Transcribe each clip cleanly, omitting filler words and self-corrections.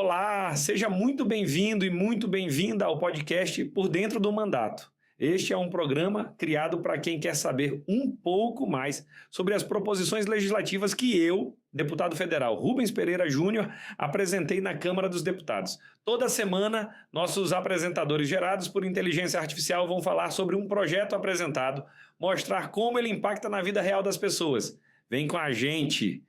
Olá, seja muito bem-vindo e muito bem-vinda ao podcast Por Dentro do Mandato. Este é um programa criado para quem quer saber um pouco mais sobre as proposições legislativas que eu, deputado federal Rubens Pereira Júnior, apresentei na Câmara dos Deputados. Toda semana, nossos apresentadores gerados por inteligência artificial vão falar sobre um projeto apresentado, mostrar como ele impacta na vida real das pessoas. Vem com a gente!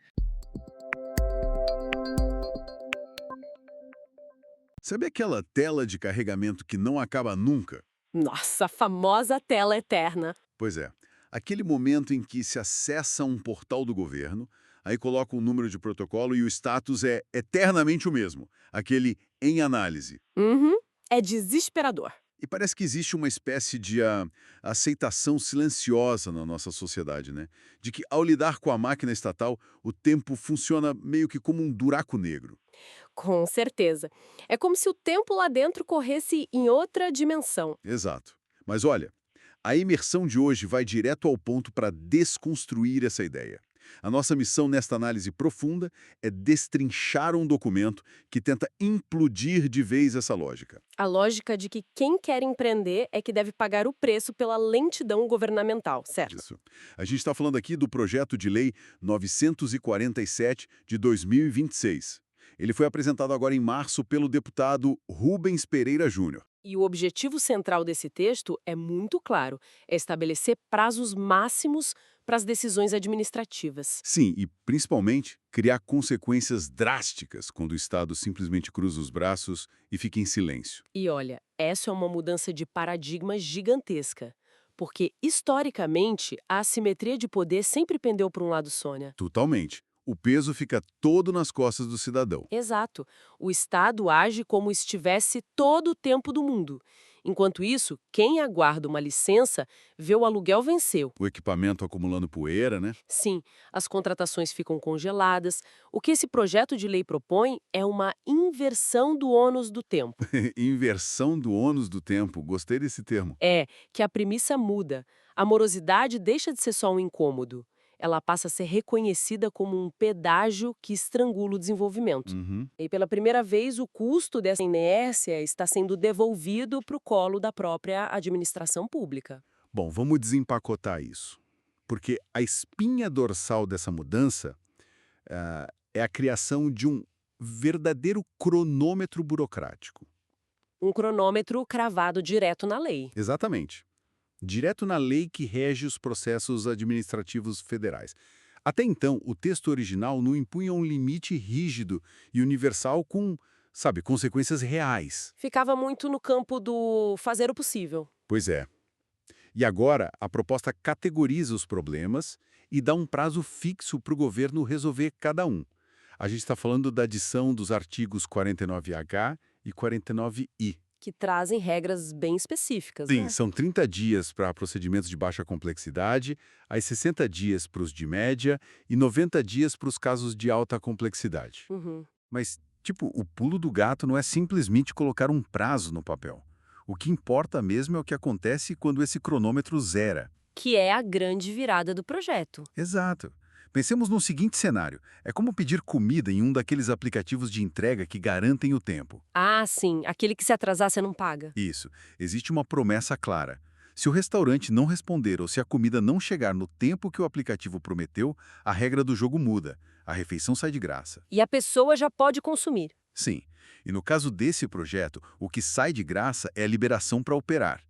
Sabe aquela tela de carregamento que não acaba nunca? Nossa, a famosa tela eterna. Pois é, aquele momento em que se acessa um portal do governo, aí coloca um número de protocolo e o status é eternamente o mesmo, aquele em análise. Uhum, é desesperador. E parece que existe uma espécie de aceitação silenciosa na nossa sociedade, né? De que ao lidar com a máquina estatal, o tempo funciona meio que como um buraco negro. Com certeza. É como se o tempo lá dentro corresse em outra dimensão. Exato. Mas olha, a imersão de hoje vai direto ao ponto para desconstruir essa ideia. A nossa missão nesta análise profunda é destrinchar um documento que tenta implodir de vez essa lógica. A lógica de que quem quer empreender é que deve pagar o preço pela lentidão governamental, certo? Isso. A gente está falando aqui do projeto de lei 947 de 2026. Ele foi apresentado agora em março pelo deputado Rubens Pereira Júnior. E o objetivo central desse texto é muito claro, é estabelecer prazos máximos para as decisões administrativas. Sim, e principalmente criar consequências drásticas quando o Estado simplesmente cruza os braços e fica em silêncio. E olha, essa é uma mudança de paradigma gigantesca. Porque, historicamente, a assimetria de poder sempre pendeu para um lado, Sônia. Totalmente. O peso fica todo nas costas do cidadão. Exato. O Estado age como estivesse todo o tempo do mundo. Enquanto isso, quem aguarda uma licença vê o aluguel venceu. O equipamento acumulando poeira, né? Sim, as contratações ficam congeladas. O que esse projeto de lei propõe é uma inversão do ônus do tempo. Inversão do ônus do tempo. Gostei desse termo. É que a premissa muda. A morosidade deixa de ser só um incômodo. Ela passa a ser reconhecida como um pedágio que estrangula o desenvolvimento. Uhum. E pela primeira vez, o custo dessa inércia está sendo devolvido para o colo da própria administração pública. Bom, vamos desempacotar isso. Porque a espinha dorsal dessa mudança é a criação de um verdadeiro cronômetro burocrático. Um cronômetro cravado direto na lei. Exatamente. Direto na lei que rege os processos administrativos federais. Até então, o texto original não impunha um limite rígido e universal com, sabe, consequências reais. Ficava muito no campo do fazer o possível. Pois é. E agora, a proposta categoriza os problemas e dá um prazo fixo para o governo resolver cada um. A gente está falando da adição dos artigos 49H e 49I. Que trazem regras bem específicas, Sim, né? são 30 dias para procedimentos de baixa complexidade, aí 60 dias para os de média e 90 dias para os casos de alta complexidade. Uhum. Mas, tipo, o pulo do gato não é simplesmente colocar um prazo no papel. O que importa mesmo é o que acontece quando esse cronômetro zera. Que é a grande virada do projeto. Exato. Pensemos no seguinte cenário. É como pedir comida em um daqueles aplicativos de entrega que garantem o tempo. Ah, sim, aquele que se atrasar você não paga. Isso. Existe uma promessa clara. Se o restaurante não responder ou se a comida não chegar no tempo que o aplicativo prometeu, a regra do jogo muda. A refeição sai de graça. E a pessoa já pode consumir. Sim. E no caso desse projeto, o que sai de graça é a liberação para operar.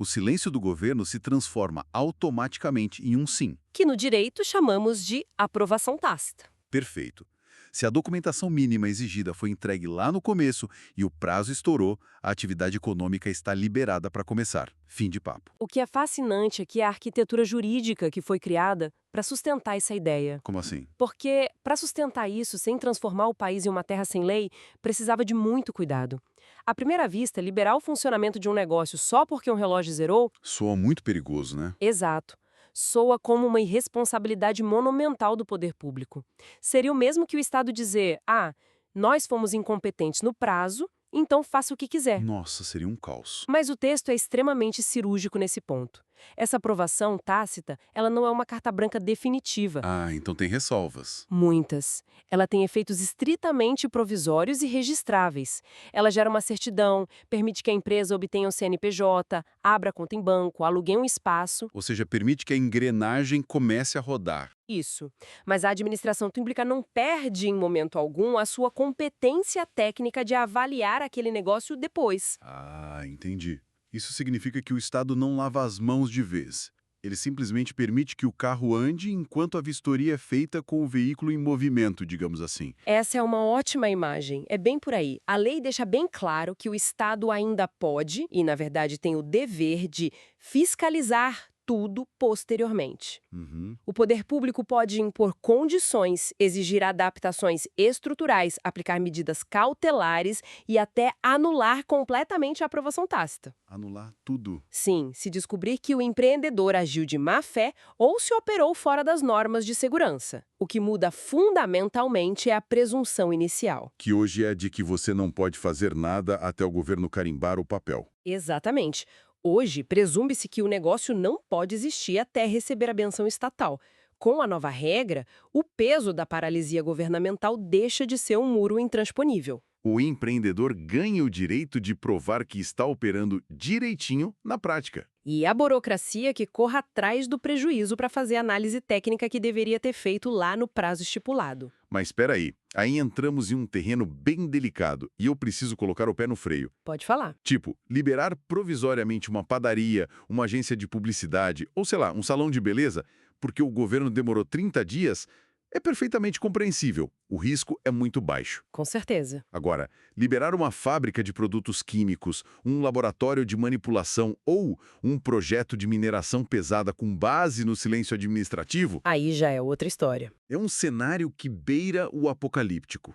O silêncio do governo se transforma automaticamente em um sim. Que no direito chamamos de aprovação tácita. Perfeito. Se a documentação mínima exigida foi entregue lá no começo e o prazo estourou, a atividade econômica está liberada para começar. Fim de papo. O que é fascinante é que a arquitetura jurídica que foi criada para sustentar essa ideia. Como assim? Porque, para sustentar isso sem transformar o país em uma terra sem lei, precisava de muito cuidado. À primeira vista, liberar o funcionamento de um negócio só porque um relógio zerou? Soa muito perigoso, né? Exato. Soa como uma irresponsabilidade monumental do poder público. Seria o mesmo que o Estado dizer: ah, nós fomos incompetentes no prazo, então faça o que quiser. Nossa, seria um caos. Mas o texto é extremamente cirúrgico nesse ponto. Essa aprovação tácita, ela não é uma carta branca definitiva. Ah, então tem ressalvas. Muitas. Ela tem efeitos estritamente provisórios e registráveis. Ela gera uma certidão, permite que a empresa obtenha um CNPJ, abra conta em banco, alugue um espaço. Ou seja, permite que a engrenagem comece a rodar. Isso. Mas a administração pública não perde em momento algum a sua competência técnica de avaliar aquele negócio depois. Ah, entendi. Isso significa que o Estado não lava as mãos de vez. Ele simplesmente permite que o carro ande enquanto a vistoria é feita com o veículo em movimento, digamos assim. Essa é uma ótima imagem. É bem por aí. A lei deixa bem claro que o Estado ainda pode, e na verdade tem o dever de fiscalizar tudo posteriormente. Uhum. O poder público pode impor condições, exigir adaptações estruturais, aplicar medidas cautelares e até anular completamente a aprovação tácita. Anular tudo. Sim, se descobrir que o empreendedor agiu de má fé ou se operou fora das normas de segurança. O que muda fundamentalmente é a presunção inicial. Que hoje é de que você não pode fazer nada até o governo carimbar o papel. Exatamente. Hoje, presume-se que o negócio não pode existir até receber a benção estatal. Com a nova regra, o peso da paralisia governamental deixa de ser um muro intransponível. O empreendedor ganha o direito de provar que está operando direitinho na prática. E a burocracia que corra atrás do prejuízo para fazer a análise técnica que deveria ter feito lá no prazo estipulado. Mas espera aí entramos em um terreno bem delicado e eu preciso colocar o pé no freio. Pode falar. Tipo, liberar provisoriamente uma padaria, uma agência de publicidade ou, sei lá, um salão de beleza, porque o governo demorou 30 dias, é perfeitamente compreensível. O risco é muito baixo. Com certeza. Agora, liberar uma fábrica de produtos químicos, um laboratório de manipulação ou um projeto de mineração pesada com base no silêncio administrativo Aí já é outra história. é um cenário que beira o apocalíptico.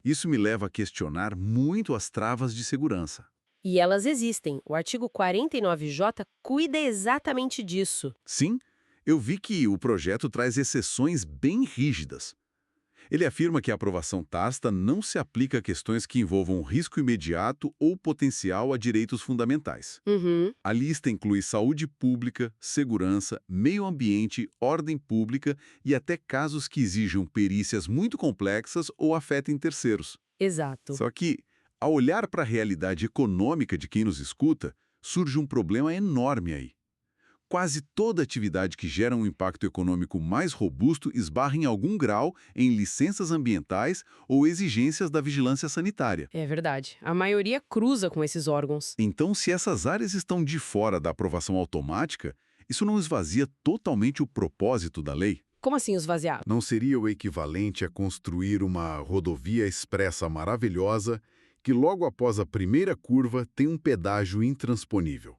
Isso me leva a questionar muito as travas de segurança. E elas existem. O artigo 49J cuida exatamente disso. Sim, eu vi que o projeto traz exceções bem rígidas. Ele afirma que a aprovação tácita não se aplica a questões que envolvam risco imediato ou potencial a direitos fundamentais. Uhum. A lista inclui saúde pública, segurança, meio ambiente, ordem pública e até casos que exijam perícias muito complexas ou afetem terceiros. Exato. Só que, ao olhar para a realidade econômica de quem nos escuta, surge um problema enorme aí. Quase toda atividade que gera um impacto econômico mais robusto esbarra em algum grau em licenças ambientais ou exigências da vigilância sanitária. É verdade. A maioria cruza com esses órgãos. Então, se essas áreas estão de fora da aprovação automática, isso não esvazia totalmente o propósito da lei? Como assim esvaziar? Não seria o equivalente a construir uma rodovia expressa maravilhosa que logo após a primeira curva tem um pedágio intransponível?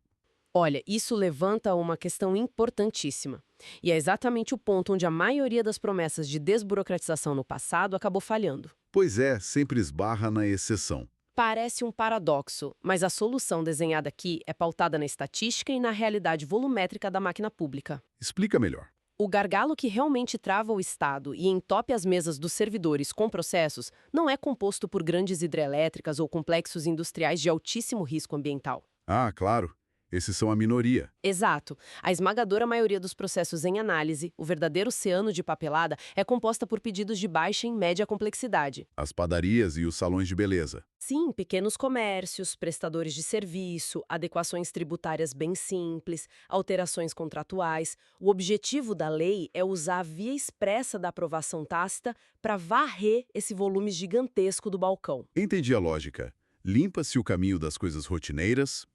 Olha, isso levanta uma questão importantíssima. E é exatamente o ponto onde a maioria das promessas de desburocratização no passado acabou falhando. Pois é, sempre esbarra na exceção. Parece um paradoxo, mas a solução desenhada aqui é pautada na estatística e na realidade volumétrica da máquina pública. Explica melhor. O gargalo que realmente trava o Estado e entope as mesas dos servidores com processos não é composto por grandes hidrelétricas ou complexos industriais de altíssimo risco ambiental. Ah, claro. Esses são a minoria. Exato. A esmagadora maioria dos processos em análise, o verdadeiro oceano de papelada, é composta por pedidos de baixa e média complexidade. As padarias e os salões de beleza. Sim, pequenos comércios, prestadores de serviço, adequações tributárias bem simples, alterações contratuais. O objetivo da lei é usar a via expressa da aprovação tácita para varrer esse volume gigantesco do balcão. Entendi a lógica. Limpa-se o caminho das coisas rotineiras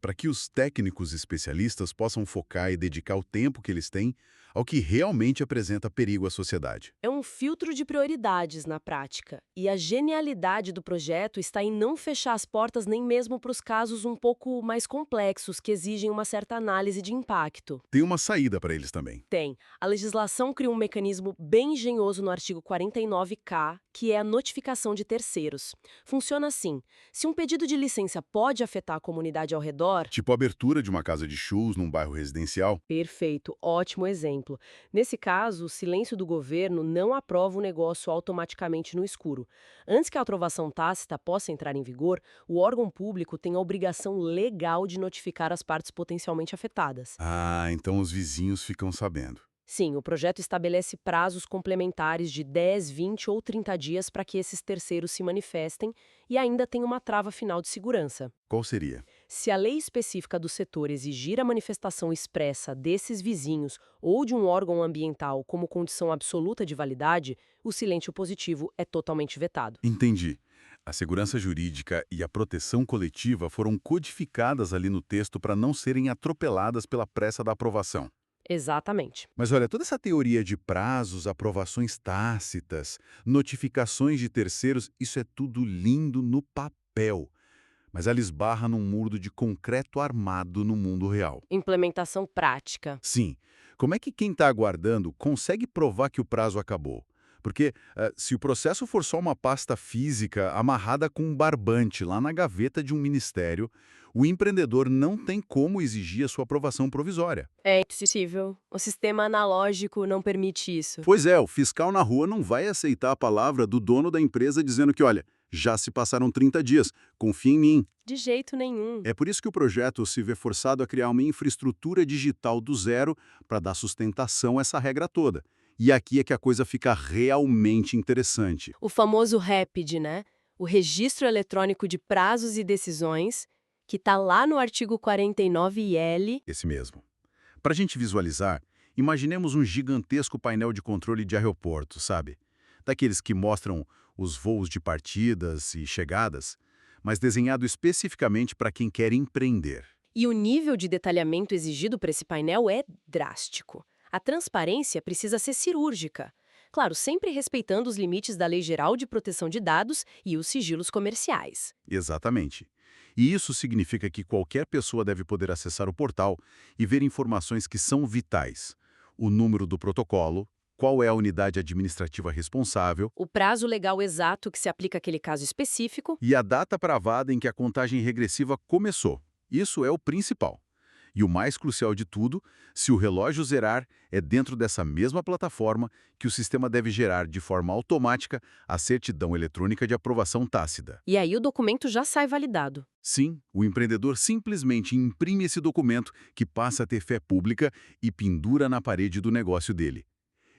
para que os técnicos especialistas possam focar e dedicar o tempo que eles têm ao que realmente apresenta perigo à sociedade. É um filtro de prioridades na prática, e a genialidade do projeto está em não fechar as portas nem mesmo para os casos um pouco mais complexos que exigem uma certa análise de impacto. Tem uma saída para eles também. Tem. A legislação cria um mecanismo bem engenhoso no artigo 49K, que é a notificação de terceiros. Funciona assim: se um pedido de licença pode afetar a comunidade ao redor... Tipo a abertura de uma casa de shows num bairro residencial. Perfeito, ótimo exemplo. exemplo. Nesse caso, o silêncio do governo não aprova o negócio automaticamente no escuro. Antes que a aprovação tácita possa entrar em vigor, o órgão público tem a obrigação legal de notificar as partes potencialmente afetadas. Ah, então os vizinhos ficam sabendo. Sim, o projeto estabelece prazos complementares de 10, 20 ou 30 dias para que esses terceiros se manifestem e ainda tem uma trava final de segurança. Qual seria? Se a lei específica do setor exigir a manifestação expressa desses vizinhos ou de um órgão ambiental como condição absoluta de validade, o silêncio positivo é totalmente vetado. Entendi. A segurança jurídica e a proteção coletiva foram codificadas ali no texto para não serem atropeladas pela pressa da aprovação. Exatamente. Mas olha, toda essa teoria de prazos, aprovações tácitas, notificações de terceiros, isso é tudo lindo no papel. Mas ela esbarra num muro de concreto armado no mundo real. Implementação prática. Sim, como é que quem está aguardando consegue provar que o prazo acabou? Porque se o processo for só uma pasta física amarrada com um barbante lá na gaveta de um ministério, o empreendedor não tem como exigir a sua aprovação provisória. É impossível. O sistema analógico não permite isso. Pois é, o fiscal na rua não vai aceitar a palavra do dono da empresa dizendo que, olha, já se passaram 30 dias, confia em mim. De jeito nenhum. É por isso que o projeto se vê forçado a criar uma infraestrutura digital do zero para dar sustentação a essa regra toda. E aqui é que a coisa fica realmente interessante. O famoso REPID, né? O Registro Eletrônico de Prazos e Decisões, que está lá no artigo 49L. Esse mesmo. Para a gente visualizar, imaginemos um gigantesco painel de controle de aeroporto, sabe? Daqueles que mostram os voos de partidas e chegadas, mas desenhado especificamente para quem quer empreender. E o nível de detalhamento exigido para esse painel é drástico. A transparência precisa ser cirúrgica. Claro, sempre respeitando os limites da Lei Geral de Proteção de Dados e os sigilos comerciais. Exatamente. E isso significa que qualquer pessoa deve poder acessar o portal e ver informações que são vitais. O número do protocolo, qual é a unidade administrativa responsável O prazo legal exato que se aplica àquele caso específico. e a data pravada em que a contagem regressiva começou. Isso é o principal. E o mais crucial de tudo, se o relógio zerar, é dentro dessa mesma plataforma que o sistema deve gerar de forma automática a certidão eletrônica de aprovação tácita. E aí o documento já sai validado. Sim, o empreendedor simplesmente imprime esse documento que passa a ter fé pública e pendura na parede do negócio dele.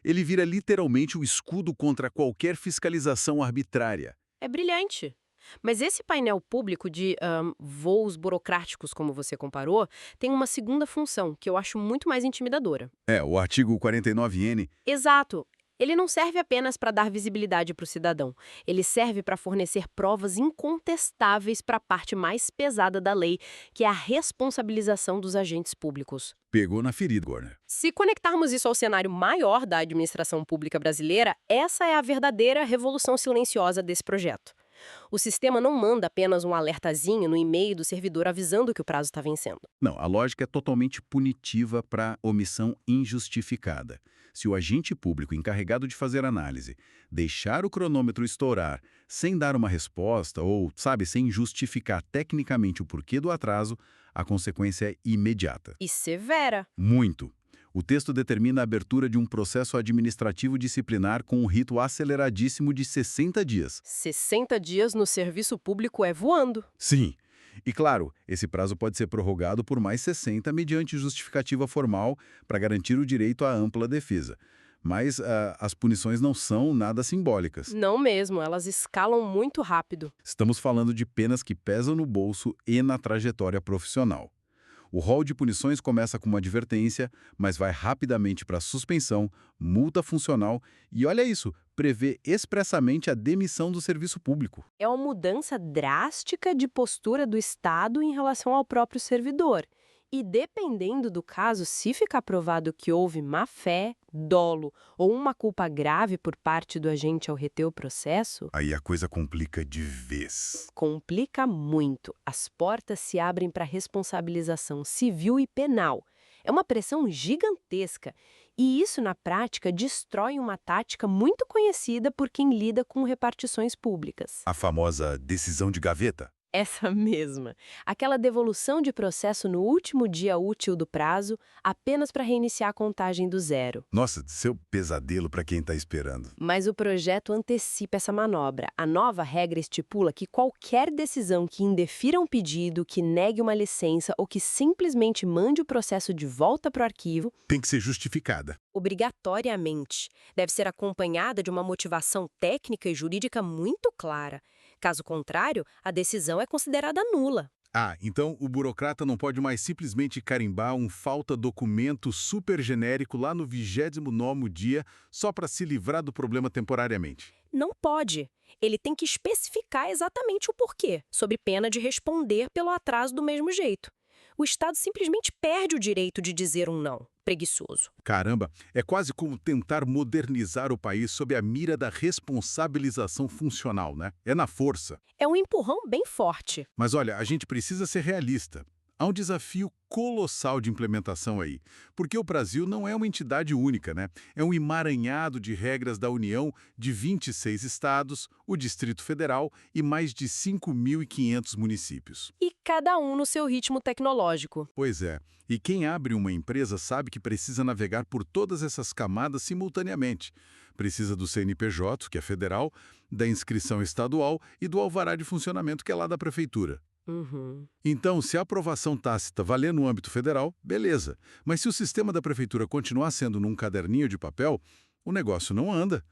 Ele vira literalmente o escudo contra qualquer fiscalização arbitrária. É brilhante. Mas esse painel público de voos burocráticos, como você comparou, tem uma segunda função, que eu acho muito mais intimidadora. O artigo 49N. Exato. Ele não serve apenas para dar visibilidade para o cidadão. Ele serve para fornecer provas incontestáveis para a parte mais pesada da lei, que é a responsabilização dos agentes públicos. Pegou na ferida, Gorner. Se conectarmos isso ao cenário maior da administração pública brasileira, essa é a verdadeira revolução silenciosa desse projeto. O sistema não manda apenas um alertazinho no e-mail do servidor avisando que o prazo está vencendo. Não, a lógica é totalmente punitiva para omissão injustificada. Se o agente público encarregado de fazer análise deixar o cronômetro estourar sem dar uma resposta ou, sem justificar tecnicamente o porquê do atraso, a consequência é imediata. E severa. Muito. O texto determina a abertura de um processo administrativo disciplinar com um rito aceleradíssimo de 60 dias. 60 dias no serviço público é voando. Sim. E claro, esse prazo pode ser prorrogado por mais 60 mediante justificativa formal para garantir o direito à ampla defesa. Mas as punições não são nada simbólicas. Não mesmo, elas escalam muito rápido. Estamos falando de penas que pesam no bolso e na trajetória profissional. O rol de punições começa com uma advertência, mas vai rapidamente para suspensão, multa funcional e, olha isso, prevê expressamente a demissão do serviço público. É uma mudança drástica de postura do Estado em relação ao próprio servidor. E dependendo do caso, se ficar provado que houve má-fé, dolo ou uma culpa grave por parte do agente ao reter o processo, Aí a coisa complica de vez. complica muito. As portas se abrem para responsabilização civil e penal. É uma pressão gigantesca. E isso, na prática, destrói uma tática muito conhecida por quem lida com repartições públicas. A famosa decisão de gaveta. Essa mesma. Aquela devolução de processo no último dia útil do prazo, apenas para reiniciar a contagem do zero. Nossa, seu pesadelo para quem está esperando. Mas o projeto antecipa essa manobra. A nova regra estipula que qualquer decisão que indefira um pedido, que negue uma licença ou que simplesmente mande o processo de volta para o arquivo, Tem que ser justificada. obrigatoriamente, deve ser acompanhada de uma motivação técnica e jurídica muito clara. Caso contrário, a decisão é considerada nula. Ah, então o burocrata não pode mais simplesmente carimbar um falta documento super genérico lá no 29º dia só para se livrar do problema temporariamente. Não pode. Ele tem que especificar exatamente o porquê, sob pena de responder pelo atraso do mesmo jeito. O Estado simplesmente perde o direito de dizer um não. Preguiçoso. Caramba, é quase como tentar modernizar o país sob a mira da responsabilização funcional, né? É na força. É um empurrão bem forte. Mas olha, a gente precisa ser realista. Há um desafio colossal de implementação aí, porque o Brasil não é uma entidade única, né? É um emaranhado de regras da União de 26 estados, o Distrito Federal e mais de 5.500 municípios. E cada um no seu ritmo tecnológico. Pois é, e quem abre uma empresa sabe que precisa navegar por todas essas camadas simultaneamente. Precisa do CNPJ, que é federal, da inscrição estadual e do alvará de funcionamento, que é lá da prefeitura. Uhum. Então, se a aprovação tácita valer no âmbito federal, beleza. Mas se o sistema da prefeitura continuar sendo num caderninho de papel, o negócio não anda.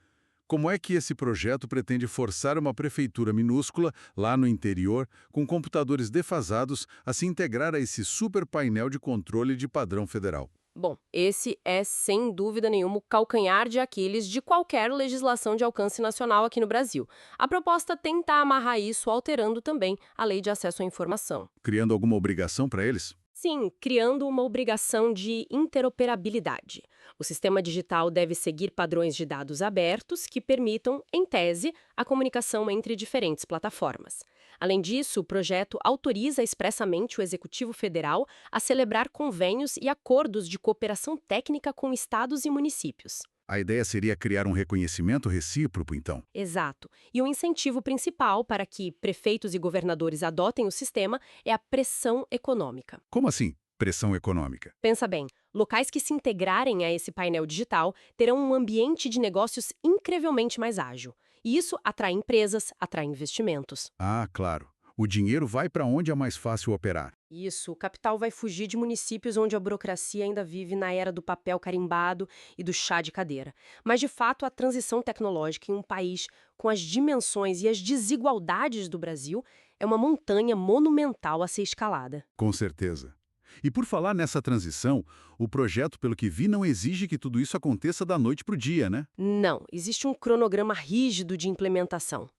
Como é que esse projeto pretende forçar uma prefeitura minúscula, lá no interior, com computadores defasados, a se integrar a esse super painel de controle de padrão federal? Bom, esse é, sem dúvida nenhuma, o calcanhar de Aquiles de qualquer legislação de alcance nacional aqui no Brasil. A proposta tenta amarrar isso, alterando também a Lei de Acesso à Informação. Criando alguma obrigação para eles? Sim, criando uma obrigação de interoperabilidade. O sistema digital deve seguir padrões de dados abertos que permitam, em tese, a comunicação entre diferentes plataformas. Além disso, o projeto autoriza expressamente o Executivo Federal a celebrar convênios e acordos de cooperação técnica com estados e municípios. A ideia seria criar um reconhecimento recíproco, então. Exato. E o incentivo principal para que prefeitos e governadores adotem o sistema é a pressão econômica. Como assim, pressão econômica? Pensa bem, locais que se integrarem a esse painel digital terão um ambiente de negócios incrivelmente mais ágil. E isso atrai empresas, atrai investimentos. Ah, claro. O dinheiro vai para onde é mais fácil operar. Isso, o capital vai fugir de municípios onde a burocracia ainda vive na era do papel carimbado e do chá de cadeira. Mas, de fato, a transição tecnológica em um país com as dimensões e as desigualdades do Brasil é uma montanha monumental a ser escalada. Com certeza. E por falar nessa transição, o projeto, pelo que vi, não exige que tudo isso aconteça da noite para o dia, né? Não, existe um cronograma rígido de implementação.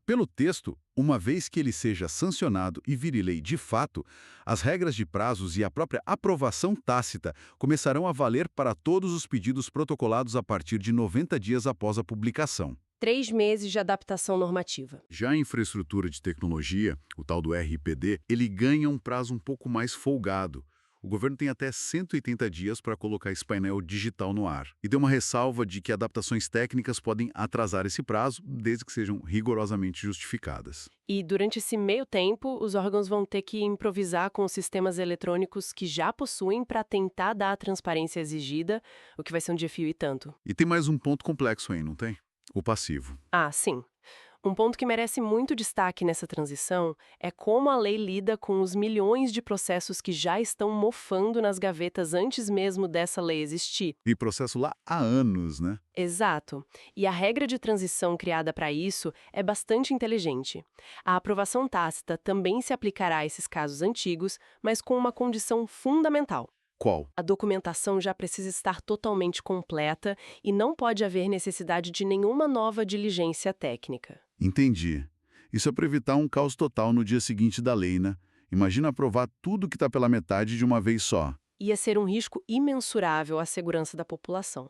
Pelo texto, uma vez que ele seja sancionado e vire lei de fato, as regras de prazos e a própria aprovação tácita começarão a valer para todos os pedidos protocolados a partir de 90 dias após a publicação. 3 meses de adaptação normativa. Já a infraestrutura de tecnologia, o tal do RPD, ele ganha um prazo um pouco mais folgado. O governo tem até 180 dias para colocar esse painel digital no ar. E deu uma ressalva de que adaptações técnicas podem atrasar esse prazo, desde que sejam rigorosamente justificadas. E durante esse meio tempo, os órgãos vão ter que improvisar com os sistemas eletrônicos que já possuem para tentar dar a transparência exigida, o que vai ser um desafio e tanto. E tem mais um ponto complexo aí, não tem? O passivo. Ah, sim. Um ponto que merece muito destaque nessa transição é como a lei lida com os milhões de processos que já estão mofando nas gavetas antes mesmo dessa lei existir. E processo lá há anos, né? Exato. E a regra de transição criada para isso é bastante inteligente. A aprovação tácita também se aplicará a esses casos antigos, mas com uma condição fundamental. Qual? A documentação já precisa estar totalmente completa e não pode haver necessidade de nenhuma nova diligência técnica. Entendi. Isso é para evitar um caos total no dia seguinte da lei, né? Imagina aprovar tudo que está pela metade de uma vez só. Ia ser um risco imensurável à segurança da população.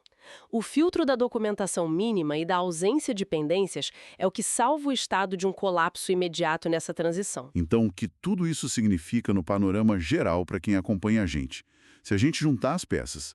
O filtro da documentação mínima e da ausência de pendências é o que salva o Estado de um colapso imediato nessa transição. Então, o que tudo isso significa no panorama geral para quem acompanha a gente? Se a gente juntar as peças,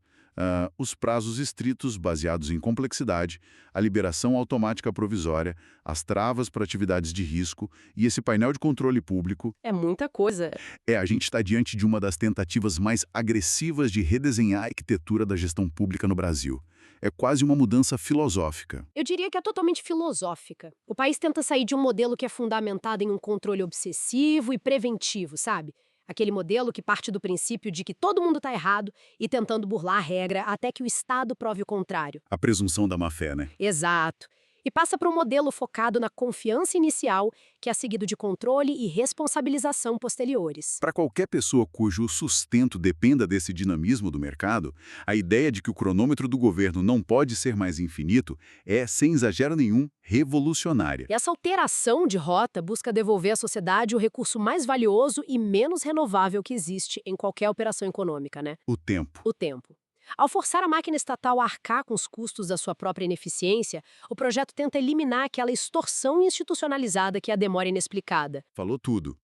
Os prazos estritos baseados em complexidade, a liberação automática provisória, as travas para atividades de risco e esse painel de controle público. É muita coisa. A gente está diante de uma das tentativas mais agressivas de redesenhar a arquitetura da gestão pública no Brasil. É quase uma mudança filosófica. Eu diria que é totalmente filosófica. O país tenta sair de um modelo que é fundamentado em um controle obsessivo e preventivo, sabe? Aquele modelo que parte do princípio de que todo mundo está errado e tentando burlar a regra até que o Estado prove o contrário. A presunção da má-fé, né? Exato. E passa para um modelo focado na confiança inicial, que é seguido de controle e responsabilização posteriores. Para qualquer pessoa cujo sustento dependa desse dinamismo do mercado, a ideia de que o cronômetro do governo não pode ser mais infinito é, sem exagero nenhum, revolucionária. E essa alteração de rota busca devolver à sociedade o recurso mais valioso e menos renovável que existe em qualquer operação econômica, né? O tempo. O tempo. Ao forçar a máquina estatal a arcar com os custos da sua própria ineficiência, o projeto tenta eliminar aquela extorsão institucionalizada que é a demora inexplicada. Falou tudo.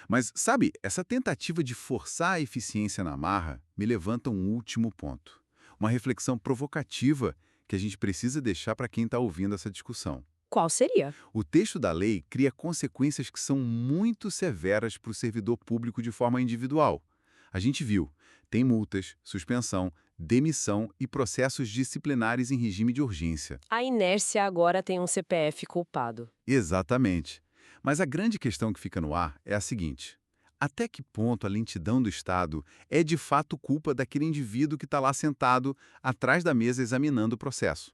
Mas, sabe, essa tentativa de forçar a eficiência na marra me levanta um último ponto. Uma reflexão provocativa que a gente precisa deixar para quem está ouvindo essa discussão. Qual seria? O texto da lei cria consequências que são muito severas para o servidor público de forma individual. A gente viu, tem multas, suspensão, demissão e processos disciplinares em regime de urgência. A inércia agora tem um CPF culpado. Exatamente. Mas a grande questão que fica no ar é a seguinte: até que ponto a lentidão do Estado é de fato culpa daquele indivíduo que está lá sentado atrás da mesa examinando o processo?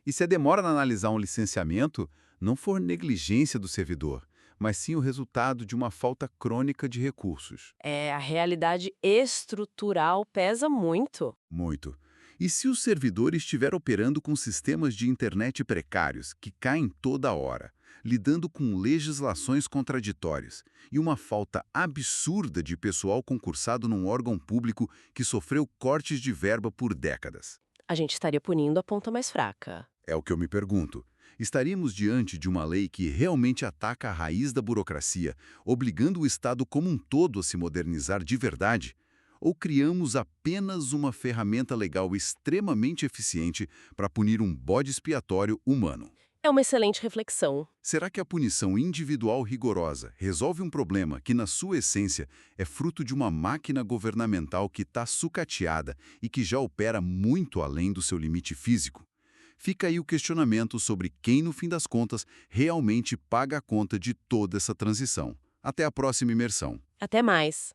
E se a demora na analisar um licenciamento não for negligência do servidor, mas sim o resultado de uma falta crônica de recursos? A realidade estrutural pesa muito. Muito. E se o servidor estiver operando com sistemas de internet precários, que caem toda hora, lidando com legislações contraditórias e uma falta absurda de pessoal concursado num órgão público que sofreu cortes de verba por décadas? A gente estaria punindo a ponta mais fraca. É o que eu me pergunto. Estaríamos diante de uma lei que realmente ataca a raiz da burocracia, obrigando o Estado como um todo a se modernizar de verdade? Ou criamos apenas uma ferramenta legal extremamente eficiente para punir um bode expiatório humano? É uma excelente reflexão. Será que a punição individual rigorosa resolve um problema que, na sua essência, é fruto de uma máquina governamental que está sucateada e que já opera muito além do seu limite físico? Fica aí o questionamento sobre quem, no fim das contas, realmente paga a conta de toda essa transição. Até a próxima imersão. Até mais.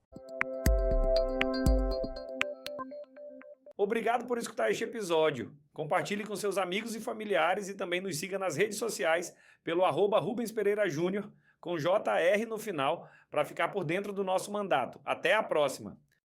Obrigado por escutar este episódio. Compartilhe com seus amigos e familiares e também nos siga nas redes sociais pelo @Rubens Pereira Júnior, com JR no final, para ficar por dentro do nosso mandato. Até a próxima!